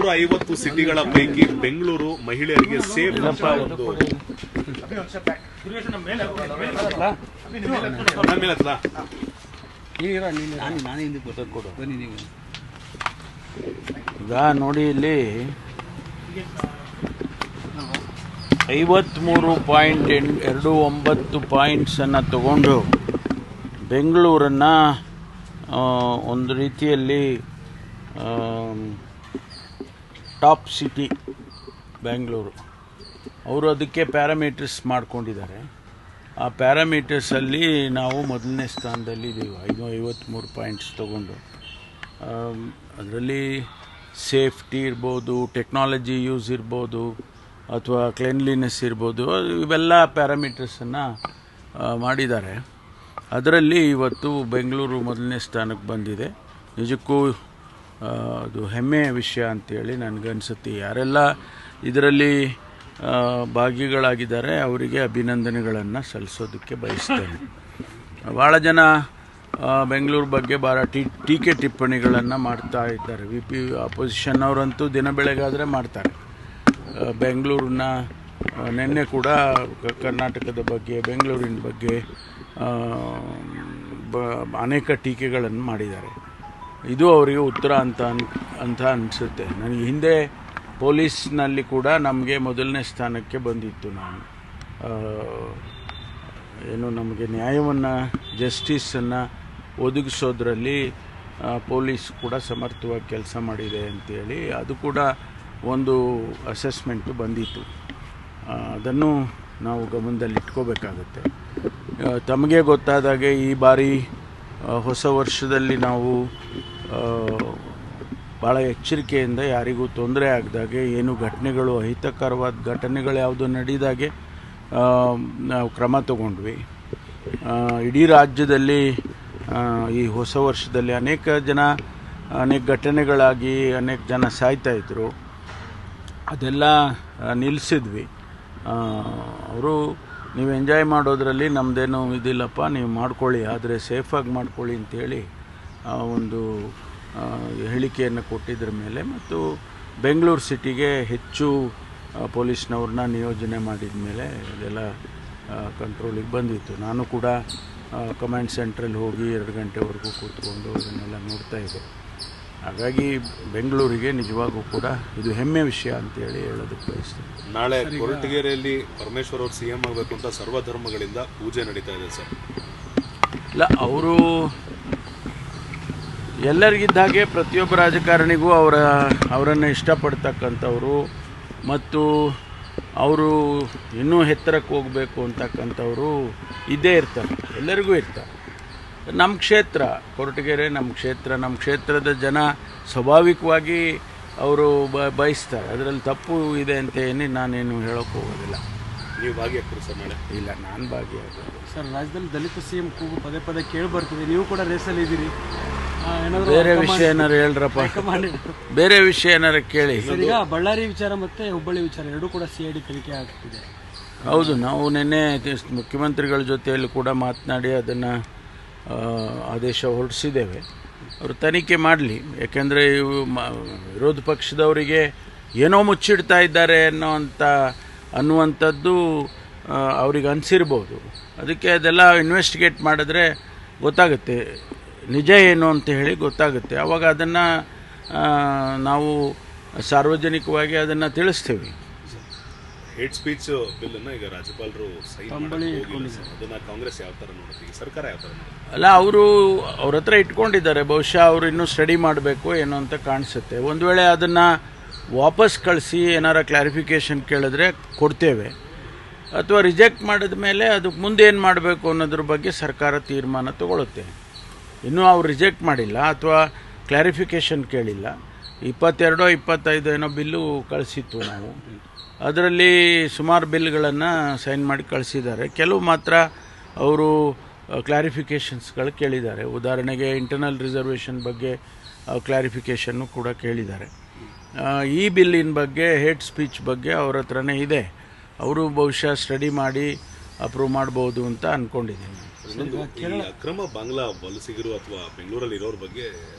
150 ಸಿಟಿಗಳ ಪೈಕಿ ಬೆಂಗಳೂರು ಮಹಿಳೆಯರಿಗೆ ಸೇಫ್ ಅಂತ ಒಂದು ಈಗ ನೋಡಿ, ಇಲ್ಲಿ 53.29 ಪಾಯಿಂಟ್ಸನ್ನು ತಗೊಂಡು ಬೆಂಗಳೂರನ್ನು ಒಂದು ರೀತಿಯಲ್ಲಿ ಟಾಪ್ ಸಿಟಿ ಬೆಂಗಳೂರು. ಅವರು ಅದಕ್ಕೆ ಪ್ಯಾರಾಮೀಟರ್ಸ್ ಮಾಡ್ಕೊಂಡಿದ್ದಾರೆ. ಆ ಪ್ಯಾರಾಮೀಟರ್ಸಲ್ಲಿ ನಾವು ಮೊದಲನೇ ಸ್ಥಾನದಲ್ಲಿದ್ದೀವಿ, 53 ಪಾಯಿಂಟ್ಸ್ ತಗೊಂಡು. ಅದರಲ್ಲಿ ಸೇಫ್ಟಿ ಇರ್ಬೋದು, ಟೆಕ್ನಾಲಜಿ ಯೂಸ್ ಇರ್ಬೋದು, ಅಥವಾ ಕ್ಲೀನ್ಲಿನೆಸ್ ಇರ್ಬೋದು, ಇವೆಲ್ಲ ಪ್ಯಾರಾಮೀಟರ್ಸನ್ನು ಮಾಡಿದ್ದಾರೆ. ಅದರಲ್ಲಿ ಇವತ್ತು ಬೆಂಗಳೂರು ಮೊದಲನೇ ಸ್ಥಾನಕ್ಕೆ ಬಂದಿದೆ. ನಿಜಕ್ಕೂ ಅದು ಹೆಮ್ಮೆಯ ವಿಷಯ ಅಂತೇಳಿ ನನಗನ್ಸುತ್ತೆ. ಯಾರೆಲ್ಲ ಇದರಲ್ಲಿ ಭಾಗಿಗಳಾಗಿದ್ದಾರೆ ಅವರಿಗೆ ಅಭಿನಂದನೆಗಳನ್ನು ಸಲ್ಲಿಸೋದಕ್ಕೆ ಬಯಸ್ತೇನೆ. ಭಾಳ ಜನ ಬೆಂಗಳೂರು ಬಗ್ಗೆ ಭಾಳ ಟೀಕೆ ಟಿಪ್ಪಣಿಗಳನ್ನು ಮಾಡ್ತಾ ಇದ್ದಾರೆ. ಅಪೋಸಿಷನ್ ಅವರಂತೂ ದಿನ ಬೆಳಗಾದರೆ ಮಾಡ್ತಾರೆ. ಬೆಂಗಳೂರನ್ನ ನಿನ್ನೆ ಕೂಡ ಕರ್ನಾಟಕದ ಬಗ್ಗೆ, ಬೆಂಗಳೂರಿನ ಬಗ್ಗೆ ಅನೇಕ ಟೀಕೆಗಳನ್ನು ಮಾಡಿದ್ದಾರೆ. ಇದು ಅವರಿಗೆ ಉತ್ತರ ಅಂತ ಅನಿಸುತ್ತೆ. ನನಗೆ ಹಿಂದೆ ಪೊಲೀಸ್ನಲ್ಲಿ ಕೂಡ ನಮಗೆ ಮೊದಲನೇ ಸ್ಥಾನಕ್ಕೆ ಬಂದಿತ್ತು. ನಾನು ಏನು ನಮಗೆ ನ್ಯಾಯವನ್ನು, ಜಸ್ಟಿಸನ್ನು ಒದಗಿಸೋದ್ರಲ್ಲಿ ಪೊಲೀಸ್ ಕೂಡ ಸಮರ್ಥವಾಗಿ ಕೆಲಸ ಮಾಡಿದೆ ಅಂತೇಳಿ ಅದು ಕೂಡ ಒಂದು ಅಸೆಸ್ಮೆಂಟು ಬಂದಿತ್ತು. ಅದನ್ನು ನಾವು ಗಮನದಲ್ಲಿಟ್ಕೋಬೇಕಾಗತ್ತೆ. ತಮಗೆ ಗೊತ್ತಾದಾಗೆ ಈ ಬಾರಿ ಹೊಸ ವರ್ಷದಲ್ಲಿ ನಾವು ಭಾಳ ಎಚ್ಚರಿಕೆಯಿಂದ ಯಾರಿಗೂ ತೊಂದರೆ ಆಗದಾಗೆ, ಏನು ಘಟನೆಗಳು, ಅಹಿತಕರವಾದ ಘಟನೆಗಳು ಯಾವುದು ನಡೆದಾಗೆ ನಾವು ಕ್ರಮ ತಗೊಂಡ್ವಿ. ಇಡೀ ರಾಜ್ಯದಲ್ಲಿ ಈ ಹೊಸ ವರ್ಷದಲ್ಲಿ ಅನೇಕ ಘಟನೆಗಳಾಗಿ ಅನೇಕ ಜನ ಸಾಯ್ತಾಯಿದ್ರು. ಅದೆಲ್ಲ ನಿಲ್ಲಿಸಿದ್ವಿ. ಅವರು ನೀವು ಎಂಜಾಯ್ ಮಾಡೋದ್ರಲ್ಲಿ ನಮ್ಮದೇನು ಇದಿಲ್ಲಪ್ಪ, ನೀವು ಮಾಡ್ಕೊಳ್ಳಿ, ಆದರೆ ಸೇಫಾಗಿ ಮಾಡ್ಕೊಳ್ಳಿ ಅಂತೇಳಿ ಒಂದು ಹೇಳಿಕೆಯನ್ನು ಕೊಟ್ಟಿದ್ರ ಮೇಲೆ ಮತ್ತು ಬೆಂಗಳೂರು ಸಿಟಿಗೆ ಹೆಚ್ಚು ಪೊಲೀಸ್ನವ್ರನ್ನ ನಿಯೋಜನೆ ಮಾಡಿದ ಮೇಲೆ ಇದೆಲ್ಲ ಕಂಟ್ರೋಲಿಗೆ ಬಂದಿತ್ತು. ನಾನು ಕೂಡ ಕಮಾಂಡ್ ಸೆಂಟ್ರಲ್ಲಿ ಹೋಗಿ 2 ಗಂಟೆವರೆಗೂ ಕೂತ್ಕೊಂಡು ಇದನ್ನೆಲ್ಲ ನೋಡ್ತಾಯಿದ್ದೆ. ಹಾಗಾಗಿ ಬೆಂಗಳೂರಿಗೆ ನಿಜವಾಗೂ ಕೂಡ ಇದು ಹೆಮ್ಮೆ ವಿಷಯ ಅಂತೇಳಿ ಹೇಳೋದಕ್ಕೆ ಬಯಸ್ತೀನಿ. ನಾಳೆ ಕೊರಟಗೆರೆಯಲ್ಲಿ ಪರಮೇಶ್ವರ್ ಅವರು CM ಆಗಬೇಕು ಅಂತ ಸರ್ವಧರ್ಮಗಳಿಂದ ಪೂಜೆ ನಡೀತಾ ಇದೆ ಸರ್. ಇಲ್ಲ, ಅವರು ಎಲ್ಲರಿಗಿದ್ದ ಹಾಗೆ ಪ್ರತಿಯೊಬ್ಬ ರಾಜಕಾರಣಿಗೂ ಅವರನ್ನು ಇಷ್ಟಪಡ್ತಕ್ಕಂಥವ್ರು ಮತ್ತು ಅವರು ಇನ್ನೂ ಎತ್ತರಕ್ಕೆ ಹೋಗಬೇಕು ಅಂತಕ್ಕಂಥವ್ರು ಇದ್ದೇ ಇರ್ತಾರೆ, ಎಲ್ಲರಿಗೂ ಇರ್ತಾರೆ. ನಮ್ಮ ಕ್ಷೇತ್ರ ಕೊರಟಗೆರೆ, ನಮ್ಮ ಕ್ಷೇತ್ರದ ಜನ ಸ್ವಾಭಾವಿಕವಾಗಿ ಅವರು ಬಯಸ್ತಾರೆ. ಅದರಲ್ಲಿ ತಪ್ಪು ಇದೆ ಅಂತ ನಾನೇನು ಹೇಳೋಕ್ಕೆ ಹೋಗೋದಿಲ್ಲ. ನೀವು ಭಾಗಿಯಾಗ್ತೀರಿ ಸರ್ ನಾಳೆ? ಇಲ್ಲ, ನಾನು ಭಾಗಿಯಾಗೋದು ಸರ್. ರಾಜ್ಯದಲ್ಲಿ ದಲಿತ CM ಕೂಗು ಪದೇ ಪದೇ ಕೇಳಿ ಬರ್ತಿದೆ. ನೀವು ಕೂಡ ರೇಸಲ್ಲಿ ಇದ್ದೀರಿ. ಬೇರೆ ವಿಷಯ ಏನಾರು ಹೇಳ್ರಪ್ಪ, ಬೇರೆ ವಿಷಯ ಏನಾರು ಕೇಳಿ. ಈಗ ಬಳ್ಳಾರಿ ವಿಚಾರ ಮತ್ತು ಹುಬ್ಬಳ್ಳಿ ವಿಚಾರ ಎರಡೂ ಕೂಡ CID ತನಿಖೆ ಆಗ್ತಿದೆ. ಹೌದು, ನಾವು ನಿನ್ನೆ ಮುಖ್ಯಮಂತ್ರಿಗಳ ಜೊತೆಯಲ್ಲಿ ಕೂಡ ಮಾತನಾಡಿ ಅದನ್ನು ಆದೇಶ ಹೊರಡಿಸಿದ್ದೇವೆ. ಅವರು ತನಿಖೆ ಮಾಡಲಿ. ಯಾಕೆಂದರೆ ಇವು ವಿರೋಧ ಪಕ್ಷದವರಿಗೆ ಏನೋ ಮುಚ್ಚಿಡ್ತಾ ಇದ್ದಾರೆ ಅನ್ನುವಂಥದ್ದು ಅವ್ರಿಗೆ ಅನಿಸಿರ್ಬೋದು. ಅದಕ್ಕೆ ಅದೆಲ್ಲ ಇನ್ವೆಸ್ಟಿಗೇಟ್ ಮಾಡಿದ್ರೆ ಗೊತ್ತಾಗುತ್ತೆ, ನಿಜ ಏನು ಅಂತ ಹೇಳಿ ಗೊತ್ತಾಗುತ್ತೆ. ಆವಾಗ ಅದನ್ನು ನಾವು ಸಾರ್ವಜನಿಕವಾಗಿ ಅದನ್ನು ತಿಳಿಸ್ತೀವಿ. ಹೇಟ್ ಸ್ಪೀಚ್ ಬಿಲ್ಲನ್ನು ಈಗ ರಾಜ್ಯಪಾಲರು ಅದನ್ನು ಕಾಂಗ್ರೆಸ್ ಯಾವ ಥರ ನೋಡುತ್ತೆ, ಸರ್ಕಾರ ಯಾವ ಥರ ನೋಡುತ್ತೆ? ಅಲ್ಲ, ಅವ್ರ ಹತ್ರ ಇಟ್ಕೊಂಡಿದ್ದಾರೆ. ಬಹುಶಃ ಅವರು ಇನ್ನೂ ಸ್ಟಡಿ ಮಾಡಬೇಕು ಏನೋ ಅಂತ ಕಾಣಿಸುತ್ತೆ. ಒಂದು ವೇಳೆ ಅದನ್ನು ವಾಪಸ್ ಕಳಿಸಿ ಏನಾರ ಕ್ಲಾರಿಫಿಕೇಷನ್ ಕೇಳಿದ್ರೆ ಕೊಡ್ತೇವೆ, ಅಥವಾ ರಿಜೆಕ್ಟ್ ಮಾಡಿದ ಮೇಲೆ ಅದಕ್ಕೆ ಮುಂದೆ ಏನು ಮಾಡಬೇಕು ಅನ್ನೋದ್ರ ಬಗ್ಗೆ ಸರ್ಕಾರ ತೀರ್ಮಾನ ತಗೊಳುತ್ತೆ. ಇನ್ನೂ ಅವ್ರು ರಿಜೆಕ್ಟ್ ಮಾಡಿಲ್ಲ ಅಥವಾ ಕ್ಲಾರಿಫಿಕೇಷನ್ ಕೇಳಿಲ್ಲ. 22-25 ಏನೋ ಬಿಲ್ಲು ಕಳಿಸಿತ್ತು ನಾವು. ಅದರಲ್ಲಿ ಸುಮಾರು ಬಿಲ್ಗಳನ್ನು ಸೈನ್ ಮಾಡಿ ಕಳಿಸಿದ್ದಾರೆ. ಕೆಲವು ಮಾತ್ರ ಅವರು ಕ್ಲಾರಿಫಿಕೇಷನ್ಸ್ಗಳು ಕೇಳಿದ್ದಾರೆ. ಉದಾಹರಣೆಗೆ ಇಂಟರ್ನಲ್ ರಿಸರ್ವೇಷನ್ ಬಗ್ಗೆ ಕ್ಲಾರಿಫಿಕೇಷನ್ನು ಕೂಡ ಕೇಳಿದ್ದಾರೆ. ಈ ಬಿಲ್ಲಿನ ಬಗ್ಗೆ, ಹೇಟ್ ಸ್ಪೀಚ್ ಬಗ್ಗೆ ಅವ್ರ ಹತ್ರನೇ ಇದೆ. ಅವರು ಬಹುಶಃ ಸ್ಟಡಿ ಮಾಡಿ ಅಪ್ರೂವ್ ಮಾಡ್ಬೋದು ಅಂತ ಅಂದ್ಕೊಂಡಿದ್ದೀನಿ. ಅಕ್ರಮ ಬಾಂಗ್ಲಾ ವಲಸಿಗರು ಅಥವಾ ಬೆಂಗಳೂರಲ್ಲಿ ಇರೋರ ಬಗ್ಗೆ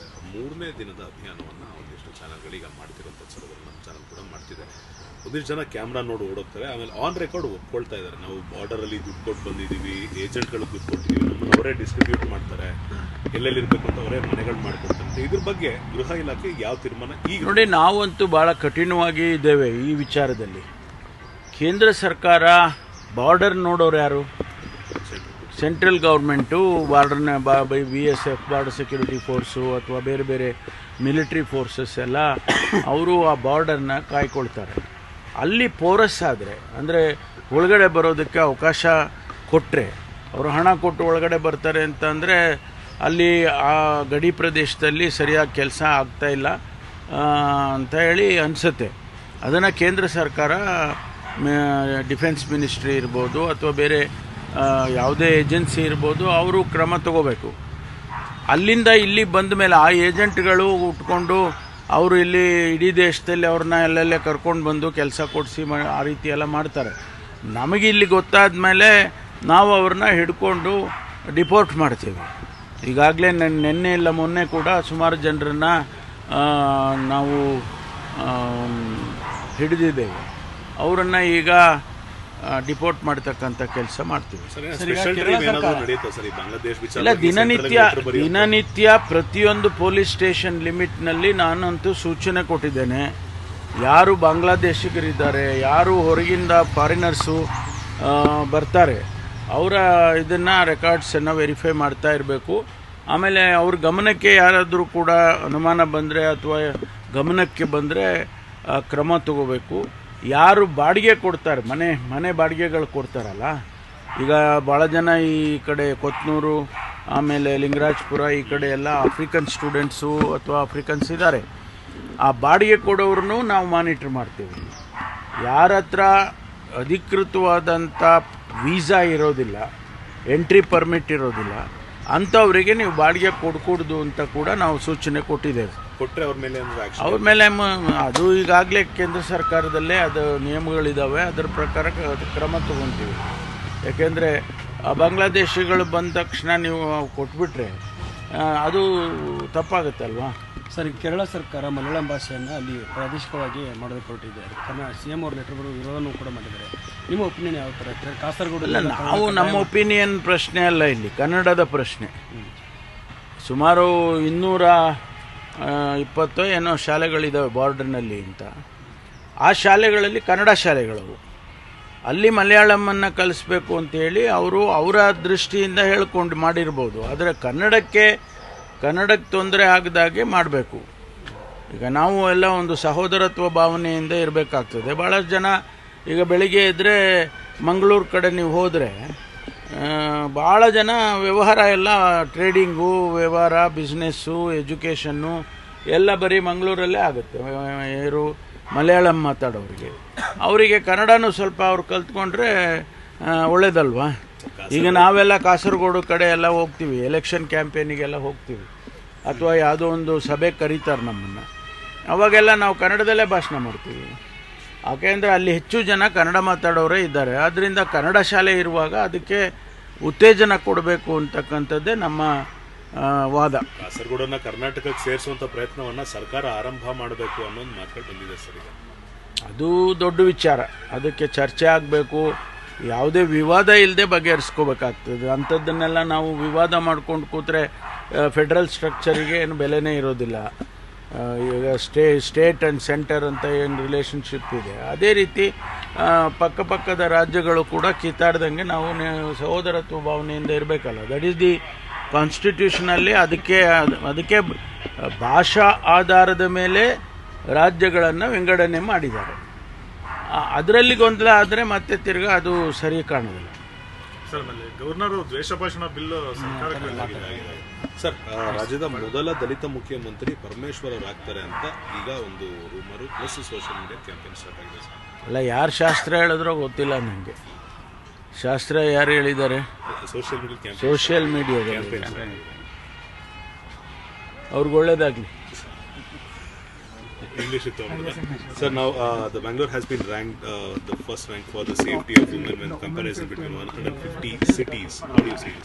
3ನೇ ದಿನದ ಅಭಿಯಾನವನ್ನು ಒಂದಿಷ್ಟು ಚಾನಲ್ಗಳೀಗ ಮಾಡ್ತಿರೋಂಥ ಸಂದರ್ಭದಲ್ಲಿ ಒಂದಿಷ್ಟು ಜನ ಕ್ಯಾಮ್ರಾ ನೋಡಿ ಓಡೋಗ್ತಾರೆ, ಆಮೇಲೆ ಆನ್ ರೆಕಾರ್ಡ್ ಒಪ್ಕೊಳ್ತಾ ಇದ್ದಾರೆ, ನಾವು ಬಾರ್ಡರಲ್ಲಿ ದುಡ್ಡು ಕೊಟ್ಟು ಬಂದಿದ್ದೀವಿ, ಏಜೆಂಟ್ಗಳಿಗೆ ದುಡ್ಡು ಕೊಟ್ಟಿದ್ದೀವಿ, ನಮ್ಮನ್ನು ಅವರೇ ಡಿಸ್ಟ್ರಿಬ್ಯೂಟ್ ಮಾಡ್ತಾರೆ, ಎಲ್ಲೆಲ್ಲಿರ್ಬೇಕು ಅಂತ ಅವರೇ ಮನೆಗಳು ಮಾಡಿಕೊಡ್ತಾರೆ. ಇದ್ರ ಬಗ್ಗೆ ಗೃಹ ಇಲಾಖೆ ಯಾವ ತೀರ್ಮಾನ? ಈಗ ನೋಡಿ, ನಾವಂತೂ ಭಾಳ ಕಠಿಣವಾಗಿ ಇದ್ದೇವೆ ಈ ವಿಚಾರದಲ್ಲಿ. ಕೇಂದ್ರ ಸರ್ಕಾರ ಬಾರ್ಡರ್ ನೋಡೋರು ಯಾರು? ಸೆಂಟ್ರಲ್ ಗೌರ್ಮೆಂಟು ಬಾರ್ಡರ್ನ BSF ಬಾರ್ಡರ್ ಸೆಕ್ಯೂರಿಟಿ ಫೋರ್ಸು ಅಥವಾ ಬೇರೆ ಬೇರೆ ಮಿಲಿಟ್ರಿ ಫೋರ್ಸಸ್ ಎಲ್ಲ ಅವರು ಆ ಬಾರ್ಡರ್ನ ಕಾಯ್ಕೊಳ್ತಾರೆ. ಅಲ್ಲಿ ಪೋರಸ್ ಆದರೆ, ಅಂದರೆ ಒಳಗಡೆ ಬರೋದಕ್ಕೆ ಅವಕಾಶ ಕೊಟ್ಟರೆ, ಅವರು ಹಣ ಕೊಟ್ಟು ಒಳಗಡೆ ಬರ್ತಾರೆ ಅಂತಂದರೆ ಅಲ್ಲಿ ಆ ಗಡಿ ಪ್ರದೇಶದಲ್ಲಿ ಸರಿಯಾಗಿ ಕೆಲಸ ಆಗ್ತಾಯಿಲ್ಲ ಅಂತ ಹೇಳಿ ಅನಿಸುತ್ತೆ. ಅದನ್ನು ಕೇಂದ್ರ ಸರ್ಕಾರ, ಡಿಫೆನ್ಸ್ ಮಿನಿಸ್ಟ್ರಿ ಇರ್ಬೋದು ಅಥವಾ ಬೇರೆ ಯಾವುದೇ ಏಜೆನ್ಸಿ ಇರ್ಬೋದು, ಅವರು ಕ್ರಮ ತಗೋಬೇಕು. ಅಲ್ಲಿಂದ ಇಲ್ಲಿ ಬಂದ ಮೇಲೆ ಆ ಏಜೆಂಟ್ಗಳು ಉಟ್ಕೊಂಡು ಅವರು ಇಲ್ಲಿ ಇಡೀ ದೇಶದಲ್ಲಿ ಅವ್ರನ್ನ ಎಲ್ಲೆಲ್ಲೇ ಕರ್ಕೊಂಡು ಬಂದು ಕೆಲಸ ಕೊಡಿಸಿ ಆ ರೀತಿ ಎಲ್ಲ ಮಾಡ್ತಾರೆ. ನಮಗೆ ಇಲ್ಲಿ ಗೊತ್ತಾದ ಮೇಲೆ ನಾವು ಅವ್ರನ್ನ ಹಿಡ್ಕೊಂಡು ಡಿಪೋರ್ಟ್ ಮಾಡ್ತೀವಿ. ಈಗಾಗಲೇ ನಿನ್ನೆ ಇಲ್ಲ ಮೊನ್ನೆ ಕೂಡ ಸುಮಾರು ಜನರನ್ನು ನಾವು ಹಿಡಿದಿದ್ದೇವೆ. ಅವರನ್ನು ಈಗ ಡಿಪೋರ್ಟ್ ಮಾಡ್ತಕ್ಕಂಥ ಕೆಲಸ ಮಾಡ್ತೀವಿ. ಇಲ್ಲ, ದಿನನಿತ್ಯ ಪ್ರತಿಯೊಂದು ಪೊಲೀಸ್ ಸ್ಟೇಷನ್ ಲಿಮಿಟ್ನಲ್ಲಿ ನಾನಂತೂ ಸೂಚನೆ ಕೊಟ್ಟಿದ್ದೇನೆ. ಯಾರು ಬಾಂಗ್ಲಾದೇಶಿಗರಿದ್ದಾರೆ, ಯಾರು ಹೊರಗಿಂದ ಫಾರಿನರ್ಸು ಬರ್ತಾರೆ, ಅವರ ಇದನ್ನು ರೆಕಾರ್ಡ್ಸನ್ನು ವೆರಿಫೈ ಮಾಡ್ತಾ ಇರಬೇಕು. ಆಮೇಲೆ ಅವ್ರ ಗಮನಕ್ಕೆ ಯಾರಾದರೂ ಕೂಡ ಅನುಮಾನ ಬಂದರೆ ಅಥವಾ ಗಮನಕ್ಕೆ ಬಂದರೆ ಕ್ರಮ ತಗೋಬೇಕು. ಯಾರು ಬಾಡಿಗೆ ಕೊಡ್ತಾರೆ, ಮನೆ ಬಾಡಿಗೆಗಳು ಕೊಡ್ತಾರಲ್ಲ, ಈಗ ಭಾಳ ಜನ ಈ ಕಡೆ ಕೊತ್ನೂರು ಆಮೇಲೆ ಲಿಂಗರಾಜಪುರ ಈ ಕಡೆ ಎಲ್ಲ ಆಫ್ರಿಕನ್ ಸ್ಟೂಡೆಂಟ್ಸು ಅಥವಾ ಆಫ್ರಿಕನ್ಸ್ ಇದ್ದಾರೆ. ಆ ಬಾಡಿಗೆ ಕೊಡೋರನ್ನು ನಾವು ಮಾನಿಟ್ರ್ ಮಾಡ್ತೀವಿ. ಯಾರ ಹತ್ರ ಅಧಿಕೃತವಾದಂಥ ವೀಸಾ ಇರೋದಿಲ್ಲ, ಎಂಟ್ರಿ ಪರ್ಮಿಟ್ ಇರೋದಿಲ್ಲ, ಅಂಥವರಿಗೆ ನೀವು ಬಾಡಿಗೆ ಕೊಡ್ಕೂಡ್ದು ಅಂತ ಕೂಡ ನಾವು ಸೂಚನೆ ಕೊಟ್ಟಿದ್ದೇವೆ. ಕೊಟ್ಟರೆ ಅವ್ರ ಮೇಲೆ ಅದು ಈಗಾಗಲೇ ಕೇಂದ್ರ ಸರ್ಕಾರದಲ್ಲೇ ಅದು ನಿಯಮಗಳಿದ್ದಾವೆ, ಅದರ ಪ್ರಕಾರ ಕ್ರಮ ತಗೊತೀವಿ. ಯಾಕೆಂದರೆ ಬಾಂಗ್ಲಾದೇಶಿಗಳು ಬಂದ ತಕ್ಷಣ ನೀವು ಕೊಟ್ಬಿಟ್ರೆ ಅದು ತಪ್ಪಾಗುತ್ತಲ್ವಾ. ಸರ್, ಕೇರಳ ಸರ್ಕಾರ ಮಲಯಾಳಂ ಭಾಷೆಯನ್ನು ಅಲ್ಲಿ ಪ್ರಾದೇಶಿಕವಾಗಿ ಮಾಡೋದಕ್ಕೆ ಹೊರಟಿದೆ. CM ಅವ್ರ ಲೆಟರ್ಗಳು ವಿರೋಧನೂ ಕೂಡ ಮಾಡಿದ್ದಾರೆ. ನಿಮ್ಮ ಒಪಿನಿಯನ್ ಯಾವ ಥರ? ಕಾಸರಗೋಡು ನಮ್ಮ ಒಪಿನಿಯನ್ ಪ್ರಶ್ನೆ ಅಲ್ಲ, ಇಲ್ಲಿ ಕನ್ನಡದ ಪ್ರಶ್ನೆ. ಸುಮಾರು 220 ಏನೋ ಶಾಲೆಗಳಿದ್ದಾವೆ ಬಾರ್ಡರ್ನಲ್ಲಿ ಅಂತ. ಆ ಶಾಲೆಗಳಲ್ಲಿ ಕನ್ನಡ ಶಾಲೆಗಳು, ಅಲ್ಲಿ ಮಲಯಾಳಮನ್ನು ಕಲಿಸ್ಬೇಕು ಅಂತೇಳಿ ಅವರು ಅವರ ದೃಷ್ಟಿಯಿಂದ ಹೇಳ್ಕೊಂಡು ಮಾಡಿರ್ಬೋದು. ಆದರೆ ಕನ್ನಡಕ್ಕೆ ತೊಂದರೆ ಆಗದಾಗೆ ಮಾಡಬೇಕು. ಈಗ ನಾವು ಎಲ್ಲ ಒಂದು ಸಹೋದರತ್ವ ಭಾವನೆಯಿಂದ ಇರಬೇಕಾಗ್ತದೆ. ಭಾಳಷ್ಟು ಜನ ಈಗ ಬೆಳಿಗ್ಗೆ ಇದ್ದರೆ ಮಂಗಳೂರು ಕಡೆ ನೀವು ಹೋದರೆ ಭಾಳ ಜನ ವ್ಯವಹಾರ ಎಲ್ಲ ಟ್ರೇಡಿಂಗು, ವ್ಯವಹಾರ, ಬಿಸ್ನೆಸ್ಸು, ಎಜುಕೇಷನ್ನು ಎಲ್ಲ ಬರೀ ಮಂಗಳೂರಲ್ಲೇ ಆಗುತ್ತೆ. ಯಾರು ಮಲಯಾಳಂ ಮಾತಾಡೋರಿಗೆ, ಅವರಿಗೆ ಕನ್ನಡನೂ ಸ್ವಲ್ಪ ಅವ್ರು ಕಲ್ತ್ಕೊಂಡ್ರೆ ಒಳ್ಳೇದಲ್ವಾ. ಈಗ ನಾವೆಲ್ಲ ಕಾಸರಗೋಡು ಕಡೆ ಎಲ್ಲ ಹೋಗ್ತೀವಿ, ಎಲೆಕ್ಷನ್ ಕ್ಯಾಂಪೇನಿಗೆಲ್ಲ ಹೋಗ್ತೀವಿ, ಅಥವಾ ಯಾವುದೋ ಒಂದು ಸಭೆ ಕರೀತಾರೆ ನಮ್ಮನ್ನು, ಅವಾಗೆಲ್ಲ ನಾವು ಕನ್ನಡದಲ್ಲೇ ಭಾಷಣ ಮಾಡ್ತೀವಿ. ಯಾಕೆಂದರೆ ಅಲ್ಲಿ ಹೆಚ್ಚು ಜನ ಕನ್ನಡ ಮಾತಾಡೋರೇ ಇದ್ದಾರೆ. ಆದ್ದರಿಂದ ಕನ್ನಡ ಶಾಲೆ ಇರುವಾಗ ಅದಕ್ಕೆ ಉತ್ತೇಜನ ಕೊಡಬೇಕು ಅಂತಕ್ಕಂಥದ್ದೇ ನಮ್ಮ ವಾದ. ಕಾಸರಗೋಡನ್ನು ಕರ್ನಾಟಕಕ್ಕೆ ಸೇರಿಸುವಂಥ ಪ್ರಯತ್ನವನ್ನು ಸರ್ಕಾರ ಆರಂಭ ಮಾಡಬೇಕು ಅನ್ನೋದು ಮಾತುಗಳು ಬಂದಿದೆ ಸರ್. ಅದು ದೊಡ್ಡ ವಿಚಾರ, ಅದಕ್ಕೆ ಚರ್ಚೆ ಆಗಬೇಕು. ಯಾವುದೇ ವಿವಾದ ಇಲ್ಲದೆ ಬಗೆಹರಿಸ್ಕೋಬೇಕಾಗ್ತದೆ. ಅಂಥದ್ದನ್ನೆಲ್ಲ ನಾವು ವಿವಾದ ಮಾಡ್ಕೊಂಡು ಕೂತ್ರೆ ಫೆಡ್ರಲ್ ಸ್ಟ್ರಕ್ಚರಿಗೆ ಏನು ಬೆಲೆನೇ ಇರೋದಿಲ್ಲ. ಈಗ ಸ್ಟೇಟ್ ಆ್ಯಂಡ್ ಸೆಂಟರ್ ಅಂತ ಏನು ರಿಲೇಷನ್ಶಿಪ್ ಇದೆ, ಅದೇ ರೀತಿ ಪಕ್ಕಪಕ್ಕದ ರಾಜ್ಯಗಳು ಕೂಡ ಕಿತ್ತಾಡ್ದಂಗೆ ನಾವು ಸಹೋದರತ್ವ ಭಾವನೆಯಿಂದ ಇರಬೇಕಲ್ಲ. ದಟ್ ಈಸ್ ದಿ ಕಾನ್ಸ್ಟಿಟ್ಯೂಷನಲ್ಲಿ. ಅದಕ್ಕೆ ಭಾಷಾ ಆಧಾರದ ಮೇಲೆ ರಾಜ್ಯಗಳನ್ನು ವಿಂಗಡಣೆ ಮಾಡಿದ್ದಾರೆ. ಅದರಲ್ಲಿ ಗೊಂದಲ ಆದರೆ ಮತ್ತೆ ತಿರ್ಗಾ ಅದು ಸರಿ ಕಾಣೋದಿಲ್ಲ. ಸರ್, ಆಮೇಲೆ ಗವರ್ನರ್ ದ್ವೇಷ ಭಾಷಣ ಬಿಲ್ ಸರ್, ರಾಜ್ಯದ ಮೊದಲ ದಲಿತ ಮುಖ್ಯಮಂತ್ರಿ ಪರಮೇಶ್ವರ್ ಅವರು ಆಗ್ತಾರೆ ಅಂತ ಈಗ ಒಂದು rumour plus social media campaign start ಆಗಿದೆ ಸರ್. ಅಲ್ಲ, ಯಾರು ಶಾಸ್ತ್ರ ಹೇಳಿದ್ರೋ ಗೊತ್ತಿಲ್ಲ ನನಗೆ. ಶಾಸ್ತ್ರ ಯಾರು ಹೇಳಿದ್ದಾರೆ? Social media campaign. ಅವ್ರಿಗೆ ಒಳ್ಳೇದಾಗಲಿ. English Sir, now the Bangalore has been ranked the first rank for the safety of women when comparison between 150 cities. How do you see this?